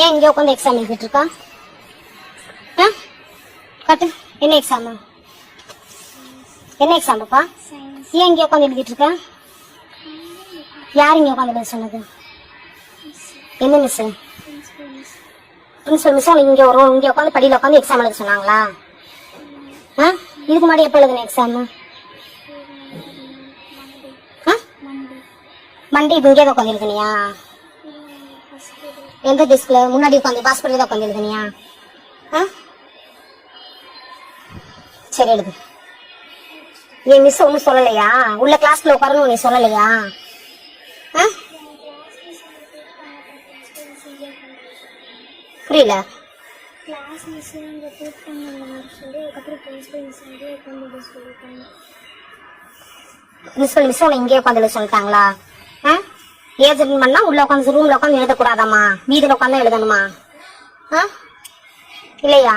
ஏன் இங்கே உட்காந்து எக்ஸாம் எழுதிட்டு இருக்கா? கட்டு. என்ன எக்ஸாம்? என்ன எக்ஸாம் பாப்பா? ஏன் இங்கே உட்காந்து எழுதிட்டு இருக்க? யார் இங்கே உட்காந்து எழுத சொன்னது? என்ன மிஸ்? பிரின்சிபல் மிஸ் இங்கே இங்கே உட்காந்து படியில் உட்காந்து எக்ஸாம் எழுத சொன்னாங்களா? இதுக்கு முன்னாடி எப்போ எழுதுன எக்ஸாம்? மண்டே இது இங்கே தான் உட்காந்து எழுதுனியா? எந்த டெஸ்க்ல? முன்னாடி உட்காந்து பாஸ்போர்ட் தான் உட்காந்து எழுதுனியா? சரி எழுது. என் மிஸ் ஒன்னும் சொல்லலையா? உள்ள கிளாஸ்ல உட்காரணும் நீ சொல்லலையா? புரியல. பிரின்சிபல் மிஸ் உன்னை இங்கே உட்காந்து எழுத சொல்லிட்டாங்களா? ஏஜென்ட் பண்ணா உள்ள உட்காந்து ரூம்ல உட்காந்து எழுதக்கூடாதாமா? வீதியில உட்காந்து எழுதணுமா? இல்லையா?